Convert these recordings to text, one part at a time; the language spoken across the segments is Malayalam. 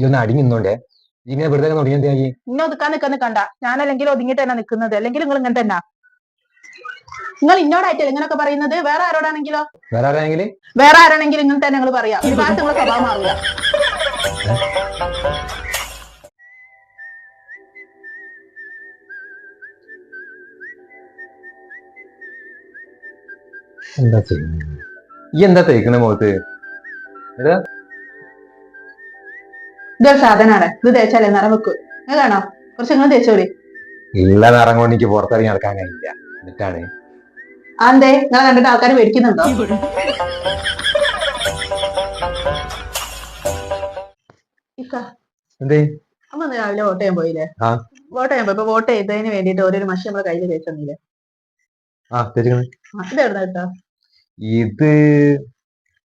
ഒന്ന് അടിഞ്ഞു നിന്നോണ്ടേ ഇങ്ങനെ വെറുതെ തുടങ്ങിയ ഇന്നെ ഒതുക്കാൻ നിൽക്കണ്ട. ഞാനല്ലെങ്കിൽ ഒതുങ്ങിട്ട് തന്നെ നിൽക്കുന്നത്, അല്ലെങ്കിൽ നിങ്ങൾ ഇങ്ങനെ തന്നെ. നിങ്ങൾ ഇന്നോടായിട്ടല്ലേ ഇങ്ങനൊക്കെ പറയുന്നത്? വേറെ ആരോടാണെങ്കിലോ? വേറെ ആരാണെങ്കിലും ഇങ്ങനെ തന്നെ നിങ്ങൾ പറയാ. ഒരു കാലത്ത് നിങ്ങളെ സ്വഭാവം മാറില്ല. എന്താ ചെയ്യുന്നത്? ഈ എന്താ തേക്കണ മുഖത്ത്? ഇതൊരു സാധനമാണ്. ഇത് തേച്ചാലേ നിറം വെക്കും. കാണോ? കുറച്ച് നിങ്ങൾ തേച്ചോളി. ഇല്ല നിറം കൊണ്ട് എനിക്ക് പുറത്തിറങ്ങി നടക്കാൻ കഴിയില്ല. എന്നിട്ടാണ് അതെന്തേ? നിങ്ങൾ കണ്ടിട്ട് ആൾക്കാർ മേടിക്കുന്നുണ്ടോ? എന്തേ? അമ്മ രാവിലെ വോട്ട് ചെയ്യാൻ പോയില്ലേ? വോട്ട് ചെയ്യാൻ പോയി. വോട്ട് ചെയ്തതിന് വേണ്ടിട്ട് ഓരോ മഷി നമ്മളെ കയ്യിൽ തേച്ചെന്നില്ലേ? ഇത് എവിടെ കേട്ടോ? ഇത്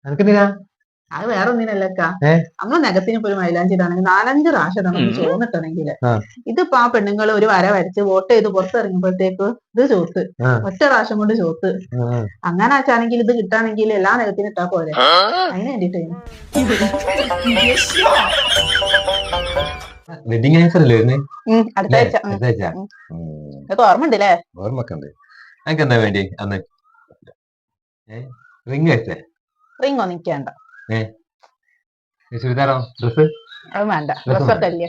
എനിക്കെന്തിനാ? അത് വേറെ ഒന്നിനല്ലക്ക. നമ്മളെ നഖത്തിന് ഇപ്പൊ ഒരു മൈലാഞ്ചി ഇടാണെങ്കിൽ 4-5 പ്രാവശ്യം നമ്മൾ ചോന്നിട്ടണെങ്കില് ഇതിപ്പോ ആ പെണ്ണുങ്ങൾ ഒരു വര വരച്ച് വോട്ട് ചെയ്ത് പുറത്തിറങ്ങുമ്പോഴത്തേക്ക് ഇത് ചോത്ത് ഒറ്റ പ്രാവശ്യം കൊണ്ട് ചോത്ത്. അങ്ങനെ വെച്ചാണെങ്കിൽ ഇത് കിട്ടാണെങ്കിൽ എല്ലാ നഖത്തിനും ഇട്ടാ പോരെ. അതിന് വേണ്ടിട്ട് വെഡിങ് ആനിവേഴ്സറി അല്ലേ അടുത്ത ആഴ്ച. ഓർമ്മ ഉണ്ടല്ലേ? ഓർമ്മക്കുണ്ട്. എനിക്ക് എന്താ വേണ്ടി അന്ന് റിങ് വെച്ചേ? റിങ്ങോ നിക്കണ്ട. ചുരിദാറോ? ഡ്രസ്? അത് വേണ്ട. ഡ്രസ്സൊക്കെ അല്ലേ.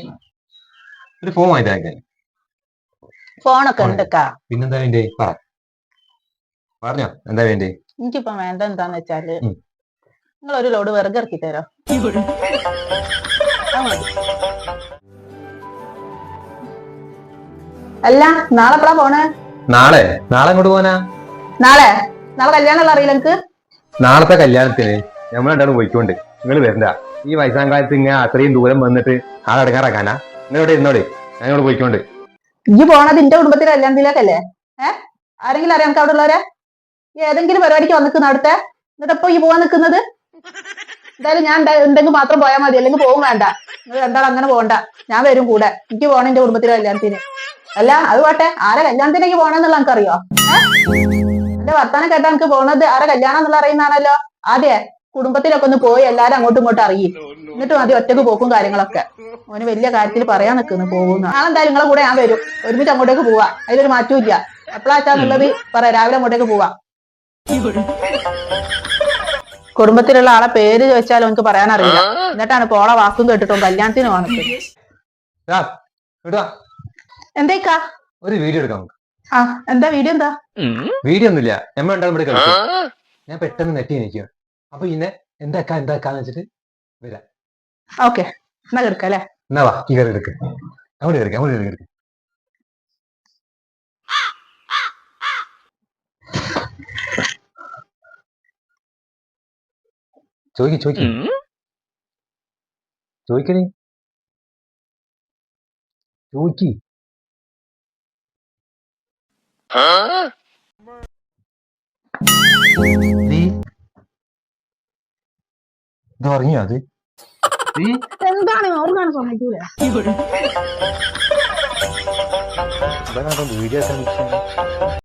ഒരു ഫോൺ വാങ്ങിക്കാൻ. ഫോണൊക്കെ ഉണ്ടക്കാ. പിന്നെന്താ വേണ്ടി? പറഞ്ഞോ എന്താ വേണ്ടി? എനിക്കിപ്പോ വേണ്ട എന്താന്ന് വെച്ചാല് നിങ്ങൾ ഒരു ലോഡ് വെറുതെ ഇറക്കി തരോ? അല്ല നാളെ എപ്പഴാ പോണേ? നാളെ അങ്ങോട്ട് പോനാ? നാളെ കല്യാണം അറിയില്ല എനിക്ക്. നാളത്തെ കല്യാണത്തിന് നമ്മൾ രണ്ടാളും പോയിക്കൊണ്ട് നിങ്ങൾ വരണ്ട. ഈ വയസ്സാം കാലത്ത് ഇങ്ങനെ അത്രയും ദൂരം വന്നിട്ട് ആളെ അടങ്ങാറാക്കാനാ? നിങ്ങളോട് ഇരുന്നോടെ ഞങ്ങളോട് പോയിക്കൊണ്ട്. ഇജ്ജ് പോണത് എന്റെ കുടുംബത്തിലെ കല്യാണത്തിലേക്കല്ലേ? ആരെങ്കിലും അറിയാം നമുക്ക് അവിടെ ഉള്ളവരെ? ഏതെങ്കിലും പരിപാടിക്ക് വന്നിക്കുന്ന അവിടുത്തെ? എന്നിട്ട് ഇപ്പൊ ഈ പോവാൻ നിൽക്കുന്നത്? എന്തായാലും ഞാൻ ഉണ്ടെങ്കിൽ മാത്രം പോയാൽ മതി, അല്ലെങ്കിൽ പോകും വേണ്ട. നിങ്ങൾ രണ്ടാളും അങ്ങനെ പോകണ്ട. ഞാൻ വരും കൂടെ. എനിക്ക് പോകണം എന്റെ കുടുംബത്തിലെ കല്യാണത്തിന്. അല്ല അത് പോട്ടെ, ആരെ കല്യാണത്തിലേക്ക് പോണെന്നുള്ള എനിക്കറിയോ? എന്റെ വർത്താനം കേട്ടാ എനിക്ക് പോണത് ആരെ കല്യാണം എന്നുള്ള അറിയുന്നതാണല്ലോ. ആദ്യേ കുടുംബത്തിലൊക്കെ ഒന്ന് പോയി എല്ലാരും അങ്ങോട്ടും ഇങ്ങോട്ടും അറിയും, എന്നിട്ട് മതി ഒറ്റക്ക് പോക്കും കാര്യങ്ങളൊക്കെ. ഓന് വലിയ കാര്യത്തിൽ പറയാൻ നിൽക്കുന്നു പോകുന്നു. നാളെന്തായാലും നിങ്ങളെ കൂടെ ഞാൻ വരും. ഒരുമിച്ച് അങ്ങോട്ടേക്ക് പോവാ. അതിലൊരു മാറ്റവും ഇല്ല. എപ്പോഴാച്ചാന്നുള്ളത് പറയാം. രാവിലെ അങ്ങോട്ടേക്ക് പോവാ. കുടുംബത്തിലുള്ള ആളെ പേര് ചോദിച്ചാലും എനിക്ക് പറയാൻ അറിയില്ല. എന്നിട്ടാണ് പോള വാക്കും കേട്ടിട്ടോ കല്യാണത്തിന് പോണത്. എന്തേക്കാ? ഒരു വീഡിയോ എടുക്കാം. എന്താ വീഡിയോ? എന്താ വീഡിയോ ഒന്നുമില്ല. നമ്മൾ രണ്ടാളും ഇവിടെ കളിക്കും. ഞാൻ പെട്ടെന്ന് നെറ്റി നിൽക്കുക. അപ്പൊ ഇന്നെ എന്താക്കാന്ന് വെച്ചിട്ട് വരാം. ഓക്കെ എന്നാ എടുക്കല്ലേ? എന്നാ വാ ഈ കയറി എടുക്ക്. അങ്ങോട്ട് കയറി. ചോദിക്കണേ. ഇത് പറഞ്ഞോ? അത് എന്താണ് ഓർമ്മ സമ്മതിക്കൂല. വീഡിയോ